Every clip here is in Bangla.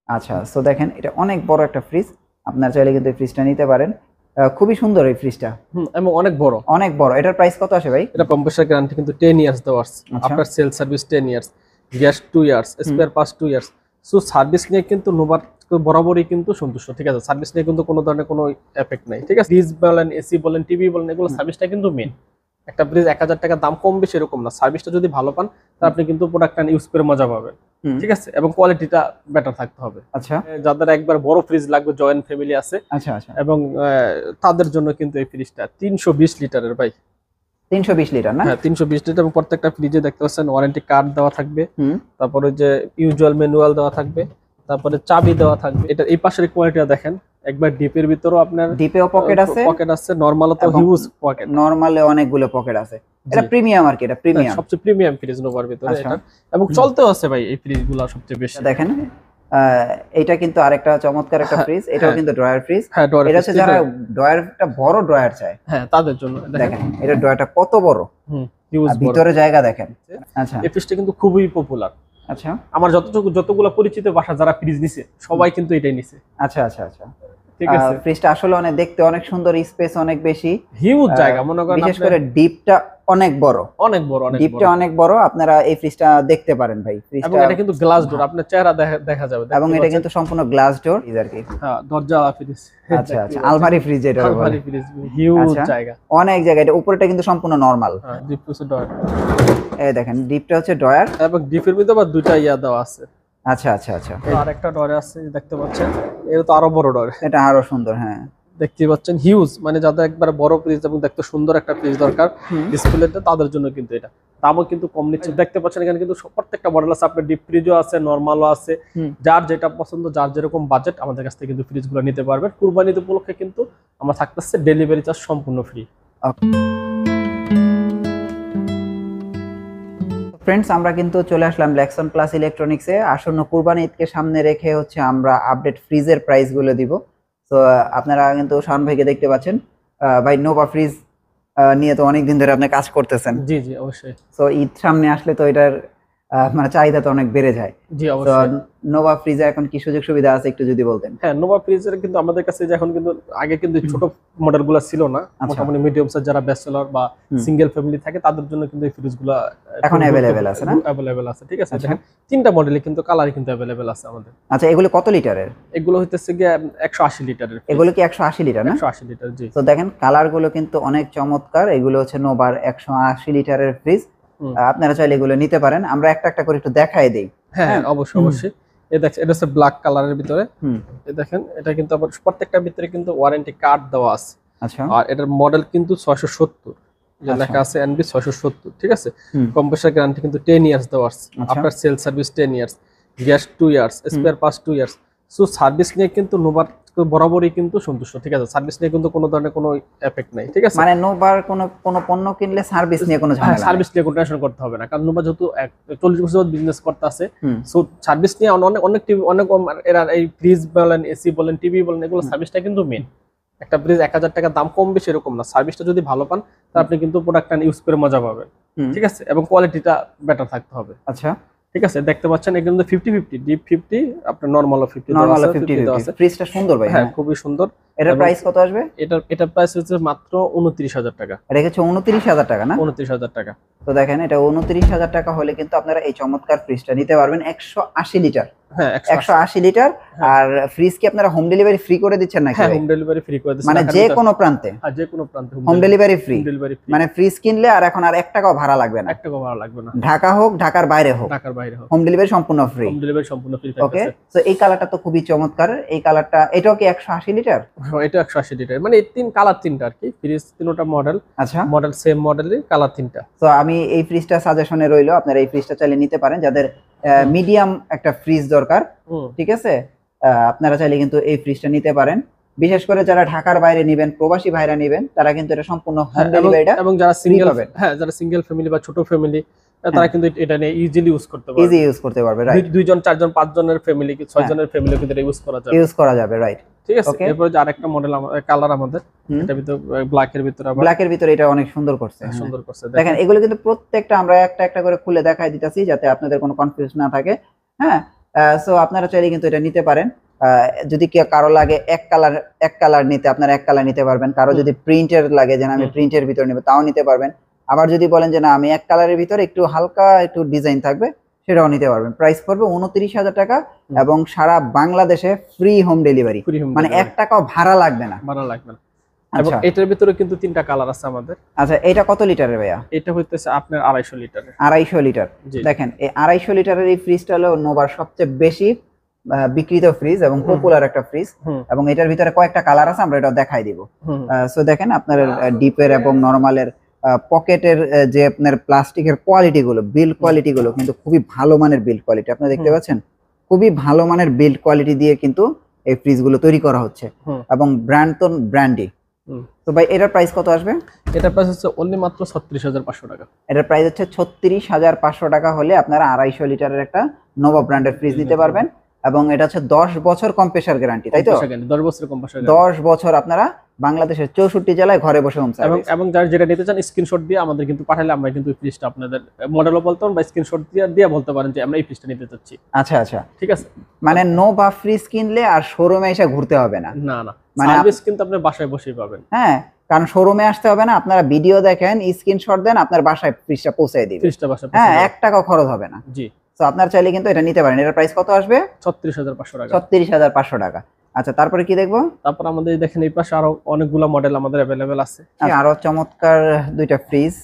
আচ্ছা, সো দেখেন এটা অনেক বড় একটা ফ্রিজ। আপনারা চাইলে কিন্তু এই ফ্রিজটা নিতে পারেন। খুবই সুন্দর এই ফ্রিজটা। এবং অনেক বড়। অনেক বড়। এটার প্রাইস কত আসে ভাই? এটা কম্প্রেসার গ্যারান্টি কিন্তু 10 ইয়ার্স দেওয়া আছে। আচ্ছা। After sale service 10 years, gas 2 years, spare parts 2 years. So service নিয়ে কিন্তু নোভার বরাবরই কিন্তু সন্তুষ্ট, ঠিক আছে? সার্ভিস নিয়ে কিন্তু কোনো ধরনের কোনো এফেক্ট নাই, ঠিক আছে? ফ্রিজ বলেন, এসি বলেন, টিভি বলেন, এগুলো সার্ভিসটা কিন্তু মেন। একটা ফ্রিজ 1000 টাকা দাম, কম বেশি এরকম না। সার্ভিসটা যদি ভালো পান তাহলে আপনি কিন্তু প্রোডাক্টটা ইউজ করে মজা পাবেন, ঠিক আছে? এবং কোয়ালিটিটা বেটার থাকতে হবে। আচ্ছা যাদের একবার বড় ফ্রিজ লাগবে, জয়েন্ট ফ্যামিলি আছে, আচ্ছা আচ্ছা। এবং তাদের জন্য কিন্তু এই ফ্রিজটা 320 লিটারের ভাই। 320 লিটার না? হ্যাঁ 320 লিটার। এবং প্রত্যেকটা ফ্রিজে দেখতে পাচ্ছেন ওয়ারেন্টি কার্ড দেওয়া থাকবে, তারপরে যে ইউজুয়াল ম্যানুয়াল দেওয়া থাকবে, তারপরে চাবি দেওয়া থাকবে। এটা এই পাশের কোয়ালিটিটা দেখেন, একবার ডিপের ভিতরেও আপনার ডিপেও পকেট আছে, নরমালও তো হিউজ পকেট, নরমালে অনেকগুলো পকেট আছে। এটা প্রিমিয়াম আর কি, এটা প্রিমিয়াম, সবচেয়ে প্রিমিয়াম ফ্রিজ নোভার ভিতরে এটা। এবং চলতেও আছে ভাই এই ফ্রিজগুলো সবচেয়ে বেশি। দেখেন এটা কিন্তু আরেকটা চমৎকার একটা ফ্রিজ। এটাও কিন্তু ড্রয়ার ফ্রিজ। হ্যাঁ এটা হচ্ছে যারা ড্রয়ারটা বড় ড্রয়ার চায়, হ্যাঁ তাদের জন্য। দেখেন এটা ড্রয়ারটা কত বড়, হিউজ বড়, ভিতরে জায়গা দেখেন। আচ্ছা এই ফ্রিজটা কিন্তু খুবই পপুলার। আচ্ছা, আমার যতগুলো পরিচিত বাসা যারা ফ্রিজ নিছে সবাই কিন্তু এটাই নিছে। আচ্ছা আচ্ছা আচ্ছা, ঠিক আছে? ফ্রিজটা আসলে অনেক দেখতে অনেক সুন্দর, স্পেস অনেক বেশি, হিউজ জায়গা। মনে করেন বিশেষ করে ডিপটা অনেক বড়, অনেক বড়, অনেক ডিপটা অনেক বড়। আপনারা এই ফ্রিজটা দেখতে পারেন ভাই। এবং এটা কিন্তু গ্লাস ডোর, আপনার চেহারা দেখা যাবে। এবং এটা কিন্তু সম্পূর্ণ গ্লাস ডোর আর কি। হ্যাঁ দরজা ফ্রিজ। আচ্ছা আচ্ছা, আলমারি ফ্রিজ এটা বলে। আলমারি ফ্রিজ, হিউজ জায়গা, অনেক জায়গা। এটা উপরেটা কিন্তু সম্পূর্ণ নরমাল। হ্যাঁ ডিপ টু ডয়ার। এই দেখেন ডিপটা হচ্ছে ডয়ার, এবং ডিপের ভিতরে আবার দুইটা ইয়া দেওয়া আছে। আচ্ছা আচ্ছা আচ্ছা। আর একটা ডয়ার আছে দেখতে পাচ্ছেন, এটা তো আরো বড় ডয়ার। এটা আরো সুন্দর, হ্যাঁ দেখতে পাচ্ছেন হিউজ। মানে যাদের একবার বড় ফ্রিজ এবং দেখতে সুন্দর একটা ফ্রিজ দরকার ডিসপ্লেতে, তাদের জন্য কিন্তু এটা। দামও কিন্তু কম নিচ্ছে। দেখতে পাচ্ছেন এখানে কিন্তু প্রত্যেকটা মডেল আছে, আপনার ডিপ ফ্রিজও আছে, নরমালও আছে। যার যেটা পছন্দ, যার যেরকম বাজেট, আমাদের কাছ থেকে কিন্তু ফ্রিজগুলো নিতে পারবেন। কুরবানি ঈদ উপলক্ষে কিন্তু আমরা থাকতেছে ডেলিভারি চার্জ সম্পূর্ণ ফ্রি। ফ্রেন্ডস, আমরা কিন্তু চলে আসলাম লেক্সন প্লাস ইলেকট্রনিক্সে। আসন্ন কুরবানি ঈদকে সামনে রেখে হচ্ছে আমরা আপডেট ফ্রিজের প্রাইসগুলো দিব। তো আপনারা কিন্তু শাওন ভাইকে দেখতে পাচ্ছেন, ভাই নোভা ফ্রিজ নিয়ে তো অনেকদিন ধরে আপনি কাজ করতেছেন। জি জি অবশ্যই। তো ঈদ সামনে আসলে তো এটার মানে চাহিদা তো অনেক বেড়ে যায়। জি অবশ্যই। নোভা ফ্রিজে এখন কি সুযোগ সুবিধা আছে একটু যদি বলতেন? হ্যাঁ নোভা ফ্রিজের কিন্তু আমাদের কাছে এখন কিন্তু আগে কিন্তু ছোট মডেলগুলো ছিল না, মোটামুটি মিডিয়াম সাইজ যারা ব্যাচেলর বা সিঙ্গেল ফ্যামিলি থাকে তাদের জন্য কিন্তু এই ফ্রিজগুলো এখন अवेलेबल আছে না? अवेलेबल আছে, ঠিক আছে? দেখেন তিনটা মডেলে কিন্তু কালার কিন্তু अवेलेबल আছে আমাদের। আচ্ছা, এগুলো কত লিটারের? এগুলো হইতেছে গিয়ে 180 লিটারের। এগুলো কি 180 লিটার না? 180 লিটার, জি। তো দেখেন কালারগুলো কিন্তু অনেক চমৎকার। এগুলো হচ্ছে নোভার 180 লিটারের ফ্রিজ। আপনারা চাইলে এগুলো নিতে পারেন। আমরা একটা একটা করে একটু দেখাই দেই। হ্যাঁ অবশ্যই অবশ্যই। এই দেখেন এটা হচ্ছে ব্ল্যাক কালারের ভিতরে। এই দেখেন এটা কিন্তু আবার প্রত্যেকটার ভিতরে কিন্তু ওয়ারেন্টি কার্ড দেওয়া আছে। আচ্ছা। আর এটার মডেল কিন্তু 670, যে লেখা আছে এনবি 670, ঠিক আছে? কম্প্রেসার গ্যারান্টি কিন্তু 10 ইয়ার্স দেওয়া আছে। After sale service 10 years, gas 2 years, spare parts 2 years. So service নিয়ে কিন্তু নোভার বরাবরই কিন্তু সন্তুষ্ট, ঠিক আছে? সার্ভিস নিয়ে কিন্তু কোনো ধরনের কোনো এফেক্ট নাই, ঠিক আছে? মানে নোভার কোনো পণ্য কিনলে সার্ভিস নিয়ে কোনো ঝামেলা নাই। সার্ভিস নিয়ে কোনো টেনশন করতে হবে না, কারণ নোভা যেহেতু 40 বছর বিজনেস করতে আছে। সো সার্ভিস নিয়ে অনেক এরা এই ফ্রিজ বলেন, এসি বলেন, টিভি বলেন, এগুলো সার্ভিসটা কিন্তু মেন। একটা ফ্রিজ 1000 টাকা দাম, কম বেশি এরকম না। সার্ভিসটা যদি ভালো পান তাহলে আপনি কিন্তু প্রোডাক্টটা ইউজ করে মজা পাবেন, ঠিক আছে? এবং কোয়ালিটিটা বেটার থাকতে হবে। আচ্ছা ঠিক আছে, দেখতে পাচ্ছেন এখানে 50-50, ডিপ 50, আপনার নরমাল 50 নরমাল 50 দেওয়া আছে। ফ্রিজটা সুন্দর ভাই, হ্যাঁ খুবই সুন্দর। এটার প্রাইস কত আসবে? এটার প্রাইস হচ্ছে মাত্র 29000 টাকা। এটা হচ্ছে 29000 টাকা না? 29000 টাকা। তো দেখেন এটা 29000 টাকা হলে কিন্তু আপনারা এই চমৎকার ফ্রিজটা নিতে পারবেন। 180 লিটার। হ্যাঁ 180 লিটার। আর ফ্রিজ কি আপনারা হোম ডেলিভারি ফ্রি করে দিচ্ছেন নাকি? হ্যাঁ হোম ডেলিভারি ফ্রি করে দিচ্ছি, মানে যে কোনো প্রান্তে? হ্যাঁ যে কোনো প্রান্তে হোম ডেলিভারি ফ্রি। মানে ফ্রিজ কিনলে আর এখন আর 1 টাকাও ভাড়া লাগবে না। 1 টাকাও ভাড়া লাগবে না। ঢাকা হোক, ঢাকার বাইরে হোক, ঢাকার বাইরে হোক, হোম ডেলিভারি সম্পূর্ণ ফ্রি। হোম ডেলিভারি সম্পূর্ণ ফ্রি থাকবে। ওকে, সো এই কালারটা তো খুবই চমৎকার। এই কালারটা, এটাও কি 180 লিটার? হ্যাঁ এটা 180 লিটার। মানে এই কালার তিনটা আর কি, ফ্রিজ তিনটা মডেল। আচ্ছা, মডেল সেম মডেলের, কালার তিনটা। তো আমি এই ফ্রিজটা সাজেশনে রইলো, আপনারা এই ফ্রিজটা চাইলে নিতে পারেন যাদের মিডিয়াম একটা ফ্রিজ দরকার, ঠিক আছে? আপনারা চাইলে কিন্তু এই ফ্রিজটা নিতে পারেন। বিশেষ করে যারা ঢাকার বাইরে নেবেন, প্রবাসী ভাইরা নেবেন, তারা কিন্তু এটা সম্পূর্ণ হোম ডেলিভারিটা। এবং যারা সিঙ্গেল, হ্যাঁ যারা সিঙ্গেল ফ্যামিলি বা ছোট ফ্যামিলি, তারা কিন্তু এটা নিয়ে ইজিলি ইউজ করতে পারবে। ইজি ইউজ করতে পারবে, রাইট। 2 জন 4 জন 5 জনের ফ্যামিলি, 6 জনের ফ্যামিলি কিন্তু এটা ইউজ করা যাবে, রাইট। ঠিক আছে। এরপর যে আরেকটা মডেল কালার আমাদের, এটা ভিতর ব্ল্যাকের ভিতর, আবার ব্ল্যাকের ভিতর এটা অনেক সুন্দর করছে, সুন্দর করছে। দেখেন এগুলো কিন্তু প্রত্যেকটা আমরা একটা একটা করে খুলে দেখাই দিতেছি যাতে আপনাদের কোনো কনফিউজ না থাকে। হ্যাঁ, সো আপনারা চাইলে কিন্তু এটা নিতে পারেন। যদি কারো লাগে এক কালার নিতে, আপনারা এক কালার নিতে পারবেন। কারো যদি প্রিন্টের লাগে যে আমি প্রিন্টের ভিতরে নেব, তাও নিতে পারবেন। আবার যদি বলেন যে না আমি এক কালারের ভিতরে একটু হালকা একটু ডিজাইন থাকবে, সেটাও নিতে পারবেন। প্রাইস পড়বে 29,000 টাকা এবং সারা বাংলাদেশে ফ্রি হোম ডেলিভারি, মানে 1 টাকাও ভাড়া লাগবে না। এবং এটার ভিতরে কিন্তু 3টা কালার আছে আমাদের। আচ্ছা, এটা কত লিটারের ভাইয়া? এটা হইতেছে আপনার 250 লিটারের। 250 লিটার। দেখেন এই 250 লিটারের এই ফ্রিজটা হলো নোভার সবচেয়ে বেশি বিক্রিত ফ্রিজ এবং পপুলার একটা ফ্রিজ, এবং এটার ভিতরে কয়েকটা কালার আছে, আমরা এটা দেখাই দিব। সো দেখেন আপনার ডিপের এবং নরমালের পকেটের যে আপনার প্লাস্টিকের কোয়ালিটি গুলো, বিল্ড কোয়ালিটি গুলো কিন্তু খুবই ভালো মানের বিল্ড কোয়ালিটি। আপনারা দেখতে পাচ্ছেন খুবই ভালো মানের বিল্ড কোয়ালিটি দিয়ে কিন্তু এই ফ্রিজ গুলো তৈরি করা হচ্ছে, এবং ব্র্যান্ড তো ব্র্যান্ডই। তো ভাই এটার প্রাইস কত আসবে? এটার প্রাইস হচ্ছে অনলি মাত্র 36,500 টাকা। এটার প্রাইস হচ্ছে 36,500 টাকা হলে আপনারা 250 লিটারের একটা নোভা ব্র্যান্ডের ফ্রিজ নিতে পারবেন, এবং এটা হচ্ছে 10 বছর কম্প্রেসার গ্যারান্টি, তাই তো? 10 বছর কম্প্রেসার, 10 বছর আপনারা বাংলাদেশের 64 জেলায় ঘরে বসে হোম সার্ভিস। এবং যারা যেটা নিতে চান স্ক্রিনশট দিয়ে আমাদের কিন্তু পাঠালে আমরা কিন্তু এই ফ্রিজটা আপনাদের মডেলও বলতে পারেন বা স্ক্রিনশট দিয়ে বলতে পারেন যে আমরা এই ফ্রিজটা নিতে চাচ্ছি। আচ্ছা আচ্ছা, ঠিক আছে। মানে নোভা ফ্রিজ কিনলে আর শোরুমে এসে ঘুরতে হবে না? না, সার্ভিস কিন্তু আপনি বাসায় বসেই পাবেন। হ্যাঁ, কারণ শোরুমে আসতে হবে না, আপনারা ভিডিও দেখেন, স্ক্রিনশট দেন, আপনার বাসায় ফ্রিজটা পৌঁছে দিবে। হ্যাঁ, 1 টাকাও খরচ হবে না। জি। তো আপনারা চাইলে কিন্তু এটা নিতে পারেন। এটার প্রাইস কত আসবে? 36,500 টাকা। 36,500 টাকা। আচ্ছা, তারপরে কি দেখবো? তারপর আমাদের দেখেন এই পাশে আরো অনেকগুলো মডেল আমাদের अवेलेबल আছে। আরো চমৎকার দুইটা ফ্রিজ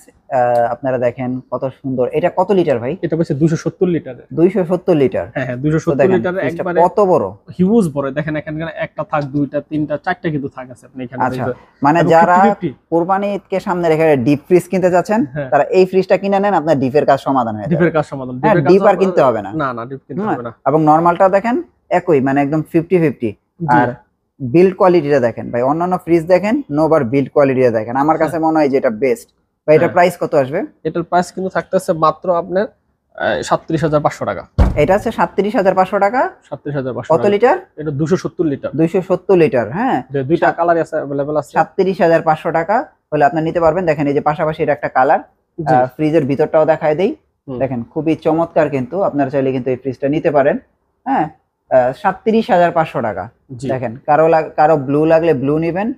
আপনারা দেখেন কত সুন্দর। এটা কত লিটার ভাই? এটা হচ্ছে 270 লিটারের। 270 লিটার? হ্যাঁ, 270 লিটারের একবারে কত বড়, হিউজ বড়। দেখেন এখানে একটা থাক, দুইটা, তিনটা, চারটা কিন্তু থাক আছে আপনি এখানে। আচ্ছা, মানে যারা কুরবানি ঈদকে সামনে রেখে ডিপ ফ্রিজ কিনতে যাচ্ছেন, তারা এই ফ্রিজটা কিনে নেন, আপনার ডিপের কাজ সমাধান হয়ে যাবে। ডিপের কাজ সমাধান, ডিপ আর কিনতে হবে না। না, ডিপ কিনতে হবে না। এবং নরমালটা দেখেন একই, মানে একদম 50-50। আর বিল্ড কোয়ালিটিটা দেখেন ভাই, অন্যান্য ফ্রিজ দেখেন, নোভার বিল্ড কোয়ালিটিটা দেখেন, আমার কাছে মনে হয় যে এটা বেস্ট। ভাই এটার প্রাইস কত আসবে? এটার প্রাইস কিন্তু থাকতেছে মাত্র আপনার 37,500 টাকা। এটা আছে 37,500 টাকা। 37,500। কত লিটার? এটা 270 লিটার। 270 লিটার। হ্যাঁ, দুইটা কালার আছে अवेलेबल আছে। 37,500 টাকা হলে আপনি নিতে পারবেন। দেখেন এই যে পাশাপাশি এটা একটা কালার। ফ্রিজের ভিতরটাও দেখায় দেই, দেখেন খুবই চমৎকার, কিন্তু আপনারা চাইলে কিন্তু এই ফ্রিজটা নিতে পারেন। হ্যাঁ, 37,500 টাকা। দেখেন কারো ব্লু লাগলে ব্লু নেবেন,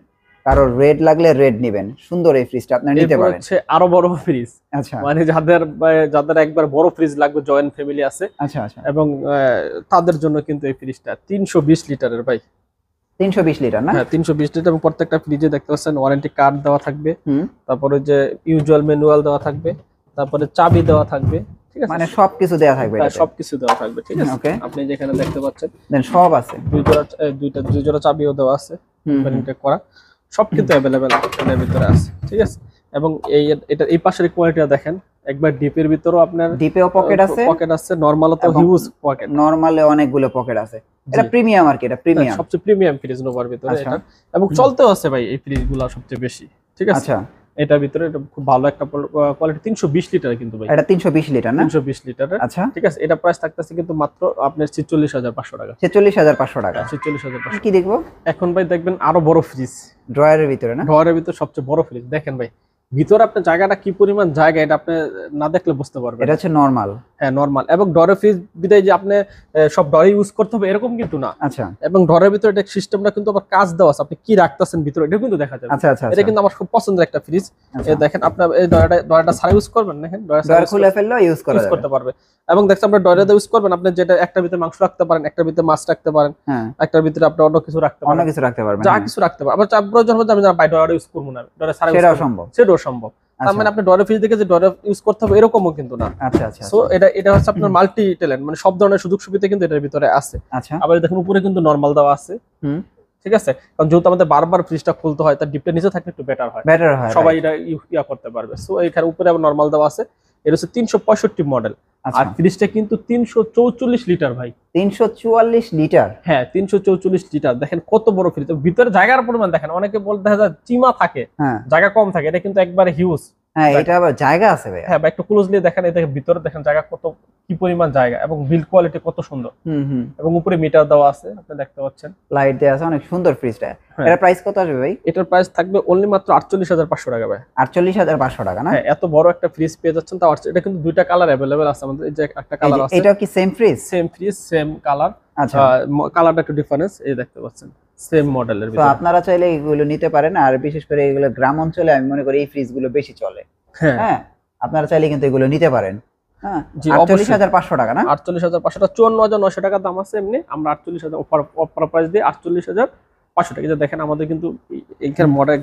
কারো রেড লাগলে রেড নেবেন। সুন্দর এই ফ্রিজটা আপনারা নিতে পারেন। হচ্ছে আরো বড় ফ্রিজ। আচ্ছা, মানে যাদের একবার বড় ফ্রিজ লাগবে, জয়েন্ট ফ্যামিলি আছে, আচ্ছা আচ্ছা, এবং তাদের জন্য কিন্তু এই ফ্রিজটা 320 লিটারের ভাই। 320 লিটার না? হ্যাঁ, 320 লিটার। এবং প্রত্যেকটা ফ্রিজে দেখতে পাচ্ছেন ওয়ারেন্টি কার্ড দেওয়া থাকবে, তারপরে যে ইউজুয়াল ম্যানুয়াল দেওয়া থাকবে, তারপরে চাবি দেওয়া থাকবে। ঠিক আছে, মানে সবকিছু দেওয়া থাকবে। সবকিছু দেওয়া থাকবে। ঠিক আছে, ওকে। আপনি যেখানে দেখতে পাচ্ছেন দেন সব আছে। দুই জোড়া চাবিও দেওয়া আছে, প্রিন্টেড করা, সব কিন্তু अवेलेबल এর ভিতরে আছে। ঠিক আছে, এবং এই পাশের কোয়ালিটিটা দেখেন, একবার ডিপের ভিতরেও আপনার ডিপেও পকেট আছে, নরমালও তো হিউজ পকেট, নরমালে অনেকগুলো পকেট আছে। এটা প্রিমিয়াম আর কি, এটা প্রিমিয়াম, সবচেয়ে প্রিমিয়াম ফ্রিজ নোভার ভিতরে এটা। এবং চলতেও আছে ভাই এই ফ্রিজগুলো সবচেয়ে বেশি। ঠিক আছে, আচ্ছা, এটার ভিতরে এটা খুব ভালো একটা কোয়ালিটি। 320 লিটার কিন্তু ভাই। এটা 320 লিটার না? 320 লিটারের। আচ্ছা, ঠিক আছে। এটা প্রাইস থাকতেছে কিন্তু মাত্র আপনার 46,500 টাকা। 46,500 টাকা। 46,500। কি দেখবো এখন ভাই? দেখবেন আরো বড় ফ্রিজ, ড্রয়ারের ভিতরে না? ড্রয়ারের ভিতরে সবচেয়ে বড় ফ্রিজ। দেখেন ভাই ভিতরে আপনার জায়গাটা কি পরিমাণ জায়গা, এটা আপনি না দেখলে বুঝতে পারবেন। এটা হচ্ছে নরমাল। হ্যাঁ, নরমাল। এবং ড্রয়ারের ফ্রিজ বিদায় যে আপনি সব ড্রয়ার ইউজ করতে হবে এরকম কিন্তু না। আচ্ছা, এবং ড্রয়ারের ভিতরে এটা সিস্টেমটা কিন্তু আবার কাজ দেওয়া আছে, আপনি কি রাখতেছেন ভিতরে এটা কিন্তু দেখা যাবে। আচ্ছা আচ্ছা, এটা কিন্তু আমার খুব পছন্দের একটা ফ্রিজ। দেখেন আপনার এই ড্রয়ারটা সারা ইউজ করবেন, দেখেন ড্রয়ার খুলে ফেললেও ইউজ করতে পারবে। এবং দেখছেন আপনার ড্রয়ারটা ইউজ করবেন, আপনি যেটা একটার ভিতরে মাংস রাখতে পারেন, একটার ভিতরে মাছ রাখতে পারেন, একটার ভিতরে আপনি অন্য কিছু রাখতে পারেন, যা কিছু রাখতে পারেন। আবার প্রয়োজন হলে আমি বাই ড্রয়ার ইউজ করব না, ড্রয়ার সারা সেটাও সম্ভব, সেটাও সম্ভব। তার মানে আপনি ড্রয়ার ফ্রিজ দেখে যে ড্রয়ার ইউজ করতে হবে এরকমও কিন্তু না। আচ্ছা আচ্ছা, সো এটা হচ্ছে আপনার মাল্টি ট্যালেন্ট, মানে সব ধরনের সুযোগ সুবিধা কিন্তু এটার ভিতরে আছে। আচ্ছা, আবার দেখুন উপরে কিন্তু নরমাল দেওয়া আছে। ঠিক আছে, কারণ যেহেতু আমাদের বারবার ফ্রিজটা খুলতে হয়, তার ডিপটা নিচে থাকলে একটু বেটার হয়, সবাই এটা ইয়া করতে পারবে। সো এখানে উপরে আবার নরমাল দেওয়া আছে। এটা হচ্ছে 365 মডেল। আর ফ্রিজটা কিন্তু 344 লিটার ভাই। 344 লিটার? হ্যাঁ, 344 লিটার। দেখেন কত বড় ফ্রিজ। ভিতরে জায়গার পরিমাণ দেখেন, অনেকে বলতে দেখা যায় চিমা থাকে, জায়গা কম থাকে, এটা কিন্তু একবারে হিউজ। হ্যাঁ, এটা আবার জায়গা আছে ভাই। হ্যাঁ, একটু ক্লোজলি দেখেন, এই দেখেন ভিতরে দেখেন জায়গা কত কি পরিমাণ জায়গা এবং বিল্ড কোয়ালিটি কত সুন্দর, হুম। এবং উপরে মিটার দেওয়া আছে আপনি দেখতে পাচ্ছেন, লাইট দেওয়া আছে, অনেক সুন্দর ফ্রিজটা। হ্যাঁ। এটার প্রাইস কত আসবে ভাই? এটার প্রাইস থাকবে অনলি মাত্র 48,500 টাকা ভাই। 48,500 টাকা না? হ্যাঁ, এত বড় একটা ফ্রিজ পেয়ে যাচ্ছেন। তাও এটা কিন্তু দুইটা কালার अवेलेबल আছে আমাদের। এই যে একটা কালার আছে, এটাও কি same fridge? Same fridge same colour. আচ্ছা, কালারটা একটু ডিফারেন্স, এই দেখতে পাচ্ছেন সেম মডেলের তো ভিতরে। আপনারা চাইলে এগুলো নিতে পারেন, আর বিশেষ করে এগুলো গ্রাম অঞ্চলে আমি মনে করি এই ফ্রিজগুলো বেশি চলে। হ্যাঁ, হ্যাঁ, আপনারা চাইলে কিন্তু এগুলো নিতে পারেন। হ্যাঁ, জি, 48,500 টাকা না? 48,500 টাকা, 54,900 টাকা দাম আছে এমনি। আমরা 48,000 অফার প্রাইস দিয়ে 48,500 টাকা। যে দেখেন আমাদের কিন্তু এইখানে মডেল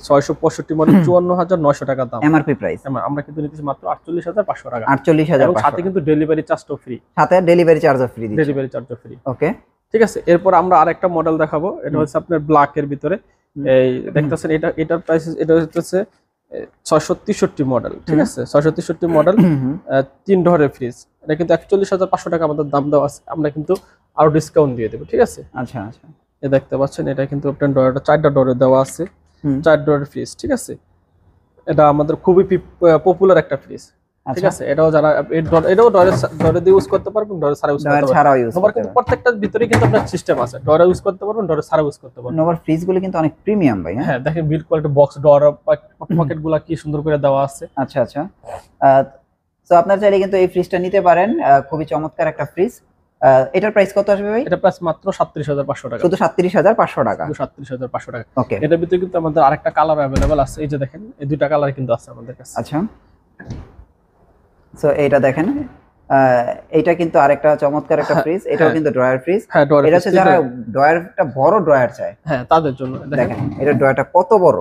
665 মডেল 54,900 টাকা দাম এমআরপি প্রাইস। আমরা কিন্তু নিতেছি মাত্র 48,500 টাকা। এবং 48,500 সাথে কিন্তু ডেলিভারি চার্জও ফ্রি, সাথে ডেলিভারি চার্জও ফ্রি দিচ্ছে। ডেলিভারি চার্জও ফ্রি। ওকে, ঠিক আছে। এরপর আমরা আরেকটা মডেল দেখাবো, এটা হচ্ছে আপনার ব্ল্যাক এর ভিতরে। এই দেখতেছেন এটার প্রাইস, এটা হচ্ছে 663 মডেল। ঠিক আছে, 663 মডেল, 3 ডোরের ফ্রিজ। এটা কিন্তু 41,500 টাকা আমাদের দাম দেওয়া আছে, আমরা কিন্তু আরো ডিসকাউন্ট দিয়ে দেবো। ঠিক আছে, আচ্ছা আচ্ছা। এই দেখতে পাচ্ছেন এটা কিন্তু আপনার ডোরটা 4টা ডোরে দেওয়া আছে, 4 ডোরের ফ্রিজ। ঠিক আছে, এটা আমাদের খুবই পপুলার একটা ফ্রিজ। ঠিক আছে, এটাও যারা এটাও ডরে দিয়ে ইউজ করতে পারবেন, ডরে ছাড়া ইউজ করতে পারবেন। নোভার কিন্তু প্রত্যেকটার ভিতরে কিন্তু আপনার সিস্টেম আছে, ডরে ইউজ করতে পারবেন, ডরে ছাড়া ইউজ করতে পারবেন। নোভার ফ্রিজগুলো কিন্তু অনেক প্রিমিয়াম ভাই। হ্যাঁ, দেখেন বিল্ড কোয়ালিটি, বক্স ডর, পকেটগুলো কি সুন্দর করে দেওয়া আছে। আচ্ছা আচ্ছা। তো আপনারা চাইলে কিন্তু এই ফ্রিজটা নিতে পারেন, খুবই চমৎকার একটা ফ্রিজ। এটার প্রাইস কত আসবে ভাই? এটা প্রাইস মাত্র 37,500 টাকা, শুধু 37,500 টাকা। শুধু 37,500 টাকা। ওকে, এটার ভিতরে কিন্তু আমাদের আরেকটা কালার अवेलेबल আছে, এই যে দেখেন এই দুইটা কালার কিন্তু আছে আমাদের কাছে। আচ্ছা, সো এইটা দেখেন, এইটা কিন্তু আরেকটা চমৎকার একটা ফ্রিজ। এটাও কিন্তু ড্রয়ার ফ্রিজ। হ্যাঁ, ড্রয়ার। এটা হচ্ছে যারা ড্রয়ারটা বড় ড্রয়ার চায়, হ্যাঁ, তাদের জন্য দেখেন এটা ড্রয়ারটা কত বড়,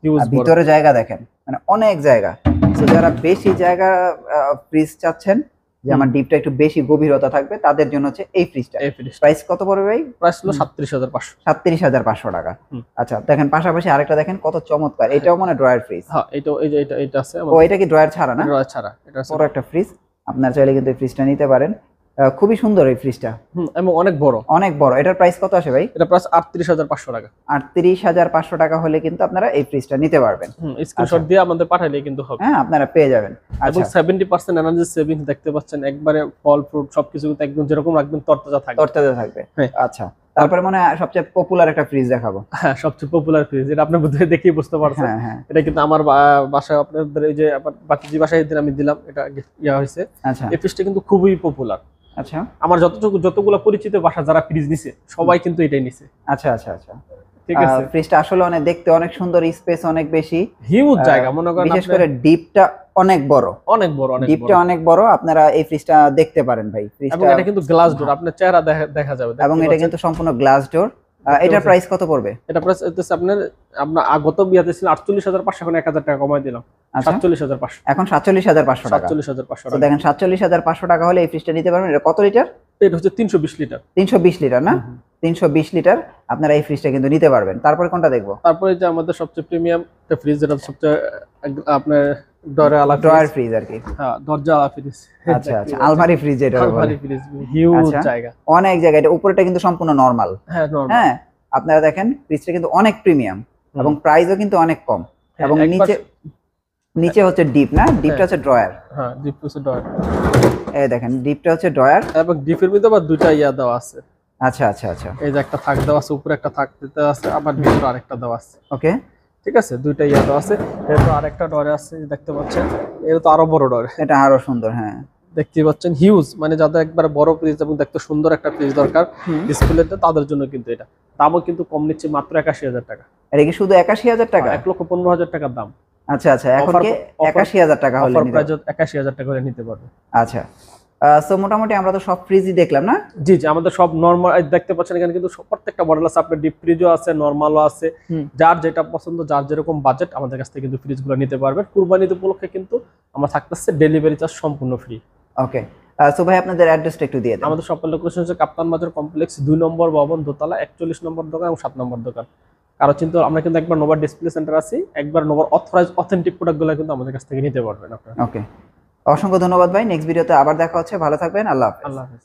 হিউজ বড়। ভিতরে জায়গা দেখেন, মানে অনেক জায়গা। সো যারা বেশি জায়গা ফ্রিজ চাচ্ছেন, যে আমার ডিপটা একটু বেশি গভীরতা থাকবে, তাদের জন্য হচ্ছে এই ফ্রিজটা। এই ফ্রিজ প্রাইস কত পড়বে ভাই? প্রাইস হলো 37,500। 37,500 টাকা। আচ্ছা, দেখেন পাশাপাশি আরেকটা দেখেন কত চমৎকার, এটাও মানে ড্রয়ার ফ্রিজ। হ্যাঁ, এটা আছে ও, এটা কি ড্রয়ার ছাড়া না? ড্রয়ার ছাড়া, এটা আছে বড় একটা ফ্রিজ। আপনারা চাইলে কিন্তু এই ফ্রিজটা নিতে পারেন, খুবই সুন্দর এই ফ্রিজটা, এবং অনেক বড়, অনেক বড়। এটার প্রাইস কত আসে ভাই? এটা প্রাইস 38,500 টাকা। 38,500 টাকা হলে কিন্তু আপনারা এই ফ্রিজটা নিতে পারবেন। স্ক্রিনশট দিয়ে আমাদের পাঠাইলে কিন্তু হবে। হ্যাঁ, আপনারা পেয়ে যাবেন। এবং 70% এনার্জি সেভিং দেখতে পাচ্ছেন, একবারে ফল ফ্রুট সবকিছু কিন্তু একদম যেরকম রাখবেন তরতাজা থাকবে, তরতাজা থাকবে। আচ্ছা, তারপরে মনে হয় সবচেয়ে পপুলার একটা ফ্রিজ দেখাবো। হ্যাঁ, সবচেয়ে পপুলার ফ্রিজ, এটা আপনি বোধহয় দেখেই বুঝতে পারছেন। হ্যাঁ হ্যাঁ, এটা কিন্তু আমার বাসায়, আপনাদের এই যে বাতিজি বাসায় দিন আমি দিলাম, এটা ইয়া হয়েছে। আচ্ছা এই ফ্রিজটা কিন্তু খুবই পপুলার। আচ্ছা আমার যতগুলো পরিচিত বাসা যারা ফ্রিজ নিছে সবাই কিন্তু এটাই নিছে। আচ্ছা আচ্ছা আচ্ছা। ঠিক আছে, ফ্রিজটা আসলে অনেক দেখতে অনেক সুন্দর, স্পেস অনেক বেশি, হিউজ জায়গা, মনে করেন বিশেষ করে ডিপটা অনেক বড়, অনেক বড়, অনেক ডিপটা অনেক বড়। আপনারা এই ফ্রিজটা দেখতে পারেন ভাই। এবং ফ্রিজটা এটা কিন্তু গ্লাস ডোর, আপনার চেহারা দেখা যাবে। এবং এটা কিন্তু সম্পূর্ণ গ্লাস ডোর। এটার প্রাইস কত পড়বে? এটা প্রাইস হচ্ছে আপনার গত বিয়াতে ছিল 48,500, এখন 1,000 টাকা কমাই দিলাম, 47,500। এখন 47,500 টাকা। 47,500 তো দেখেন 47,500 টাকা হলে এই ফ্রিজটা নিতে পারবেন। এটা কত লিটার? এটা হচ্ছে 320 লিটার। 320 লিটার না? 320 লিটার আপনারা এই ফ্রিজটা কিন্তু নিতে পারবেন। তারপরে কোনটা দেখবো? তারপরে যে আমাদের সবচেয়ে প্রিমিয়াম একটা ফ্রিজ, যেটা সবচেয়ে আপনার ড্রয়ার ফ্রিজ আর কি। হ্যাঁ, দরজা ফ্রিজ। আচ্ছা আচ্ছা, আলমারি ফ্রিজ যেটা বলে। আলমারি ফ্রিজ, হিউজ জায়গা, অনেক জায়গা। এটা উপরেটা কিন্তু সম্পূর্ণ নরমাল। হ্যাঁ, নরমাল। হ্যাঁ, আপনারা দেখেন ফ্রিজটা কিন্তু অনেক প্রিমিয়াম এবং প্রাইসও কিন্তু অনেক কম। এবং নিচে হচ্ছে ডিপ না? ডিপটা হচ্ছে ড্রয়ার। হ্যাঁ, ডিপ হচ্ছে ড্রয়ার। এই দেখেন ডিপটা হচ্ছে ড্রয়ার, এবং ডিপের ভিতরে আবার দুইটা ইয়া দেওয়া আছে। আচ্ছা আচ্ছা আচ্ছা, এই যে একটা থাক দেওয়া আছে, উপরে একটা থাক দিতে আছে, আবার ভিতরে আরেকটা দেওয়া আছে। ওকে, ঠিক আছে, দুইটা ইয়া দেওয়া আছে। এরপর আরেকটা ডরে আছে, দেখতে পাচ্ছেন, এটা তো আরো বড় ডরে। এটা আরো সুন্দর। হ্যাঁ, দেখতে পাচ্ছেন হিউজ, মানে যাদের একবার বড় ফ্রিজ এবং দেখতে সুন্দর একটা ফ্রিজ দরকার ডিসপ্লেতে, তাদের জন্য কিন্তু এটা দামও কিন্তু কম নিচ্ছে, মাত্র 81,000 টাকা। এটা কি শুধু 81,000 টাকা? 1,15,000 টাকার দাম। আচ্ছা আচ্ছা, এখন কি 81,000 টাকা হলে অফার প্রাইস 81,000 টাকা হলে নিতে পারবে। আচ্ছা, সো মোটামুটি আমরা তো সব ফ্রিজই দেখলাম না? জি জি, আমাদের সব নরমাল দেখতে পাচ্ছেন, এখানে কিন্তু প্রত্যেকটা মডেল আছে, আপনার ডিপ ফ্রিজও আছে, নরমালও আছে। যার যেটা পছন্দ, যার যেরকম বাজেট, আমাদের কাছ থেকে কিন্তু ফ্রিজগুলো নিতে পারবেন। কুরবানি ঈদ উপলক্ষে কিন্তু আমরা থাকতেছে ডেলিভারি চার্জ সম্পূর্ণ ফ্রি। ওকে, সো ভাই আপনাদের অ্যাড্রেসটা একটু দিয়ে দেন। আমাদের শপের লোকেশন হচ্ছে কাপ্তান বাজার কমপ্লেক্স, 2 নম্বর ভবন, দোতলা, 41 নম্বর দোকান এবং 7 নম্বর দোকান। কারো কিন্তু আমরা কিন্তু একবার নোভার ডিসপ্লে সেন্টার আছি, একবার নোভার অথরাইজ অথেন্টিক প্রোডাক্টগুলো কিন্তু আমাদের কাছ থেকে নিতে পারবেন আপনারা। ওকে, অসংখ্য ধন্যবাদ ভাই। নেক্সট ভিডিওতে আবার দেখা হচ্ছে। ভালো থাকবেন। আল্লাহ হাফেজ। আল্লাহ হাফেজ।